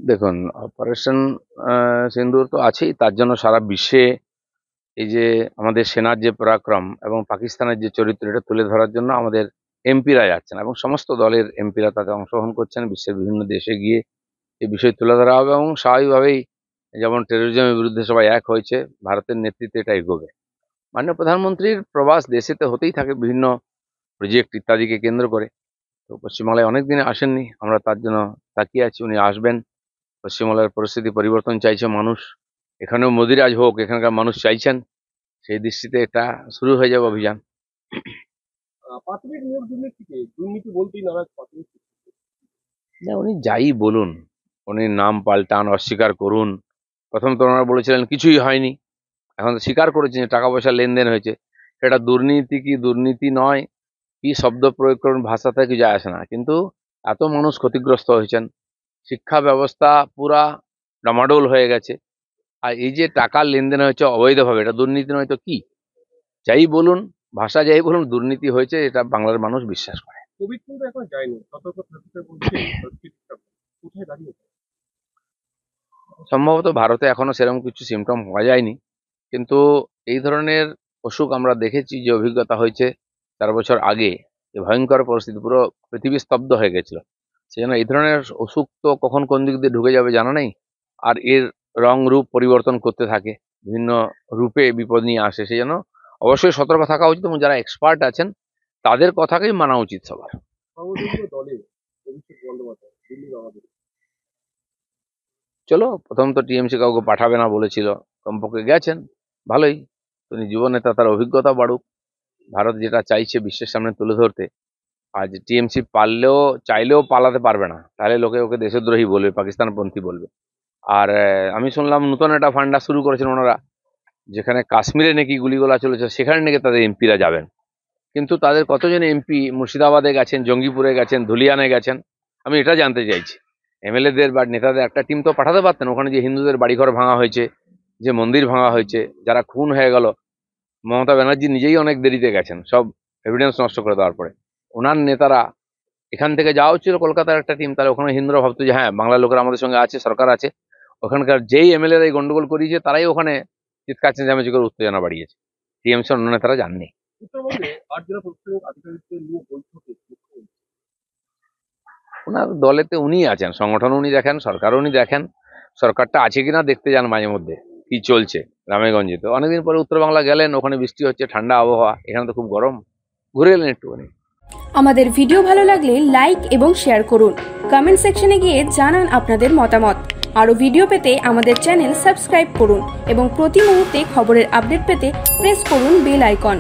দেখুন, অপারেশন সিন্দুর তো আছেই, তার জন্য সারা বিশ্বে এই যে আমাদের সেনার যে পরাক্রম এবং পাকিস্তানের যে চরিত্র, এটা তুলে ধরার জন্য আমাদের এমপিরা যাচ্ছেন এবং সমস্ত দলের এমপিরা তাতে অংশগ্রহণ করছেন। বিশ্বের বিভিন্ন দেশে গিয়ে এই বিষয় তুলে ধরা হবে এবং স্বাভাবিকভাবেই যেমন টেরোরিজমের বিরুদ্ধে সবাই এক হয়েছে, ভারতের নেতৃত্বে এটা এগোবে। মাননীয় প্রধানমন্ত্রীর প্রবাস দেশেতে হতেই থাকে বিভিন্ন প্রজেক্ট ইত্যাদিকে কেন্দ্র করে। তো পশ্চিমবাংলায় অনেকদিন আসেননি, আমরা তার জন্য তাকিয়ে আছি উনি আসবেন। পশ্চিমবাংলার পরিস্থিতি পরিবর্তন চাইছে মানুষ, এখানেও মোদিরাজ হোক, এখানকার মানুষ চাইছেন। সেই দৃষ্টিতে এটা শুরু হয়ে যাবে অভিযান। প্রাথমিক নিয়োগ দুর্নীতিকে দুর্নীতি বলতেই নারাজ প্রাথমিক। না, উনি যাই বলুন, উনি নাম পাল্টান, অস্বীকার করুন। প্রথম তো ওনারা বলেছিলেন কিছুই হয়নি, এখন তো স্বীকার করেছেন যে টাকা পয়সা লেনদেন হয়েছে। সেটা দুর্নীতি কি দুর্নীতি নয়, কি শব্দ প্রয়োগ করুন, ভাষাতে কিছু যায় আসে না, কিন্তু এত মানুষ ক্ষতিগ্রস্ত হয়েছেন, শিক্ষা ব্যবস্থা পুরা ডামাডোল হয়ে গেছে। আর এই যে টাকা লেনদেন হয়েছে অবৈধভাবে, এটা দুর্নীতি নয় তো কি? যাই বলুন, ভাষা যাই বলুন, দুর্নীতি হয়েছে, এটা বাংলার মানুষ বিশ্বাস করে। কোভিড কিন্তু এখন যায়নি, সতর্ক থাকতে বলছে চিকিৎসক। কোথায় দাঁড়িয়েছে? সম্ভবত ভারতে এখনো সেরকম কিছু সিমটম পাওয়া যায়নি, কিন্তু এই ধরনের অসুখ আমরা দেখেছি, যে অভিজ্ঞতা হয়েছে 4 বছর আগে, যে ভয়ঙ্কর পরিস্থিতি, পুরো পৃথিবী স্তব্ধ হয়ে গেছিল। সেজন্য এই ধরনের অসুখ তো কখন কোন দিক দিয়ে ঢুকে যাবে জানা নেই, আর এর রং রূপ পরিবর্তন করতে থাকে, বিভিন্ন রূপে বিপদ নিয়ে আসে। সেই জন্য অবশ্যই সতর্ক থাকা উচিত এবং যারা এক্সপার্ট আছেন তাদের কথাকেই মানা উচিত সবার। সর্বদলীয় দলে অভিষেক বন্দ্যোপাধ্যায় দিল্লি রওনা দেবে। চলো, প্রথম তো টিএমসি কাউকে পাঠাবে না বলেছিল, কমপক্ষে গেছেন, ভালোই। তিনি যুবনেতা, তার অভিজ্ঞতা বাড়ুক, ভারত যেটা চাইছে বিশ্বের সামনে তুলে ধরতে। আজ টিএমসি পারলেও চাইলেও পালাতে পারবে না, তাহলে লোকে ওকে দেশদ্রোহী বলবে, পাকিস্তানপন্থী বলবে। আর আমি শুনলাম নতুন একটা ফান্ডা শুরু করেছেন ওনারা, যেখানে কাশ্মীরে নাকি গুলিগোলা চলেছে, সেখানে নাকি তাদের এমপিরা যাবেন। কিন্তু তাদের কতজন এমপি মুর্শিদাবাদে গেছেন, জঙ্গিপুরে গেছেন, ধুলিয়ানে গেছেন, আমি এটা জানতে চাইছি। এমএলএদের বা নেতাদের একটা টিম তো পাঠাতে পারতেন ওখানে, যে হিন্দুদের বাড়িঘর ভাঙা হয়েছে, যে মন্দির ভাঙা হয়েছে, যারা খুন হয়ে গেল। মমতা ব্যানার্জি নিজেই অনেক দেরিতে গেছেন, সব এভিডেন্স নষ্ট করে দেওয়ার পরে। ওনার নেতারা এখান থেকে যাওয়া হচ্ছিল কলকাতার একটা টিম, তাহলে ওখানে হিন্দুরা ভাবতো যে হ্যাঁ, বাংলার লোকেরা আমাদের সঙ্গে আছে, সরকার আছে। ওখানকার যেই এমএলএরা এই গন্ডগোল করিয়েছে তারাই ওখানে চিৎকার চেঁচামেচি করে উত্তেজনা বাড়িয়েছে, টিএমসি অন্য নেতারা যাননি। উত্তরবঙ্গে 8 জেলা প্রশাসনিক আধিকারিকদের নিয়ে বৈঠকে ওনার দলেতে উনিই আছেন, সংগঠন উনি দেখেন, সরকারও উনি দেখেন, সরকারটা আছে কিনা দেখতে যান মাঝে মধ্যে, কি চলছে গ্রামেগঞ্জে। তো অনেকদিন পরে উত্তর বাংলা গেলেন, ওখানে বৃষ্টি হচ্ছে, ঠান্ডা আবহাওয়া, এখানে তো খুব গরম, ঘুরে এলেন একটুখানি। আমাদের ভিডিও ভালো লাগলে লাইক এবং শেয়ার করুন, কমেন্ট সেকশনে গিয়ে জানান আপনাদের মতামত। আরও ভিডিও পেতে আমাদের চ্যানেল সাবস্ক্রাইব করুন এবং প্রতি মুহূর্তে খবরের আপডেট পেতে প্রেস করুন বেল আইকন।